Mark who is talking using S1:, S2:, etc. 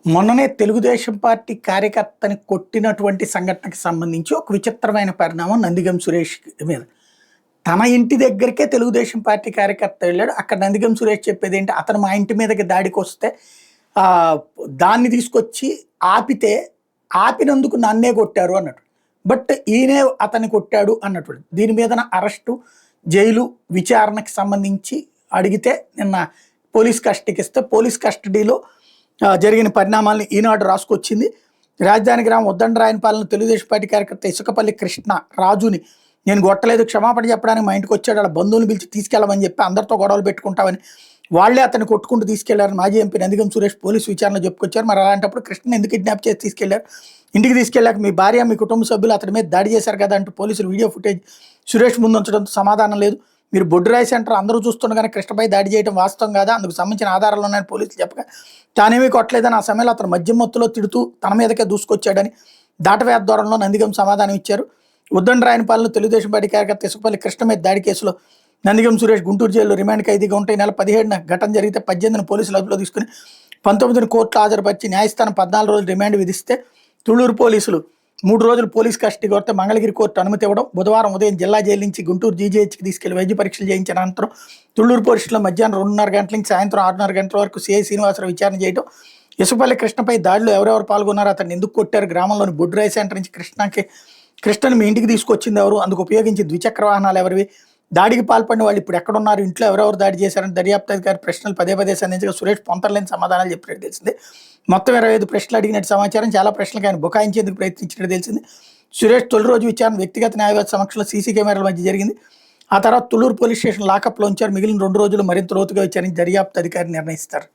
S1: మొన్ననే తెలుగుదేశం పార్టీ కార్యకర్తని కొట్టినటువంటి సంఘటనకి సంబంధించి ఒక విచిత్రమైన పరిణామం నందిగం సురేష్ మీద. తన ఇంటి దగ్గరికే తెలుగుదేశం పార్టీ కార్యకర్త వెళ్ళాడు. అక్కడ నందిగం సురేష్ చెప్పేది ఏంటి, అతను మా ఇంటి మీదకి దాడికొస్తే దాన్ని తీసుకొచ్చి ఆపితే ఆపినందుకు నన్నే కొట్టారు అన్నట్టు. బట్ ఈయనే అతన్ని కొట్టాడు అన్నట్టు. దీని మీద అరెస్టు, జైలు, విచారణకి సంబంధించి అడిగితే నిన్న పోలీస్ కస్టడీకి ఇస్తే పోలీస్ కస్టడీలో జరిగిన పరిణామాలను ఈనాడు రాసుకొచ్చింది. రాజధాని గ్రామం ఉద్దండరాయనపాలెం తెలుగుదేశం పార్టీ కార్యకర్త ఇసుకపల్లి కృష్ణ రాజుని నేను కొట్టలేదు, క్షమాపణ చెప్పడానికి మా ఇంటికి వచ్చాడు, వాళ్ళ బంధువుని పిలిచి తీసుకెళ్ళమని చెప్పి అందరితో గొడవలు పెట్టుకుంటామని వాళ్ళే అతన్ని కొట్టుకుంటూ తీసుకెళ్లారు మాజీ ఎంపీ నందిగం సురేష్ పోలీసు విచారణలో చెప్పుకొచ్చారు. మరి అలాంటప్పుడు కృష్ణ ఎందుకు కిడ్నాప్ చేసి తీసుకెళ్లారు, ఇంటికి తీసుకెళ్ళాక మీ భార్య మీ కుటుంబ సభ్యులు అతని మీద దాడి చేశారు కదా అంటూ పోలీసులు వీడియో ఫుటేజ్ సురేష్ ముందు ఉంచడంతో సమాధానం లేదు. మీరు బొడ్డురాయి సెంటర్ అందరూ చూస్తుండగానే కృష్ణపై దాడి చేయడం వాస్తవం కాదా, అందుకు సంబంధించిన ఆధారాలు ఉన్నాయని పోలీసులు చెప్పగా తానేమీ కొట్టలేదని, ఆ సమయంలో అతను మద్యం మత్తులో తిడుతూ తన మీదకే దూసుకొచ్చాడని దాటవేత దూరంలో నందిగం సమాధానం ఇచ్చారు. ఉద్దండరాయనపాలెంలో తెలుగుదేశం పార్టీ కార్యకర్త ఇసుకపల్లి కృష్ణ మీద దాడి కేసులో నందిగం సురేష్ గుంటూరు జైల్లో రిమాండ్ ఖైదీగా ఉంటే నెల 17న ఘటన జరిగితే 18న పోలీసులు అదుపులో తీసుకుని 19ని కోర్టులో హాజరుపరిచి న్యాయస్థానం 14 రోజులు రిమాండ్ విధిస్తే తుళ్లూరు పోలీసులు 3 రోజులు పోలీస్ కస్టడీ కోరితే మంగళగిరి కోర్టు అనుమతి ఇవ్వడం, బుధవారం ఉదయం జిల్లా జైలు నుంచి గుంటూరు జీజీహెచ్కి తీసుకెళ్లి వైద్య పరీక్షలు చేయించిన అనంతరం తుళ్లూరు పోలీసులో మధ్యాహ్నం 2:30 గంటల నుంచి సాయంత్రం 6:30 గంటల వరకు సిఐ శ్రీనివాసరావు విచారణ చేయడం, ఇసుకపల్లి కృష్ణపై దాడిలో ఎవరెవరు పాల్గొన్నారో, అతన్ని ఎందుకు కొట్టారు, గ్రామంలోని బొడ్డురాయి సెంటర్ నుంచి కృష్ణని మీ ఇంటికి తీసుకొచ్చింది ఎవరు, అందుకు ఉపయోగించి ద్విచక్ర వాహనాలు ఎవరివి, దాడికి పాల్పడిన వాళ్ళు ఇప్పుడు ఎక్కడున్నారు, ఇంట్లో ఎవరెవరు దాడి చేశారని దర్యాప్తు అధికారి ప్రశ్నలు పదే సంధించగా సురేష్ పొంతరలేని సమాధానాలు చెప్పినట్టు తెలిసింది. మొత్తం 25 ప్రశ్నలు అడిగినట్టు సమాచారం. చాలా ప్రశ్నలకు ఆయన బుకాయించేందుకు ప్రయత్నించినట్టు తెలిసింది. సురేష్ తొలి రోజు విచారణ వ్యక్తిగత న్యాయవాది సమక్షంలో సీసీ కెమెరాల మధ్య జరిగింది. ఆ తర్వాత తుళ్లూరు పోలీస్ స్టేషన్ లాకప్లో ఉంచారు. మిగిలిన 2 రోజులు మరింత లోతుగా విచారించి దర్యాప్తు అధికారి నిర్ణయిస్తారు.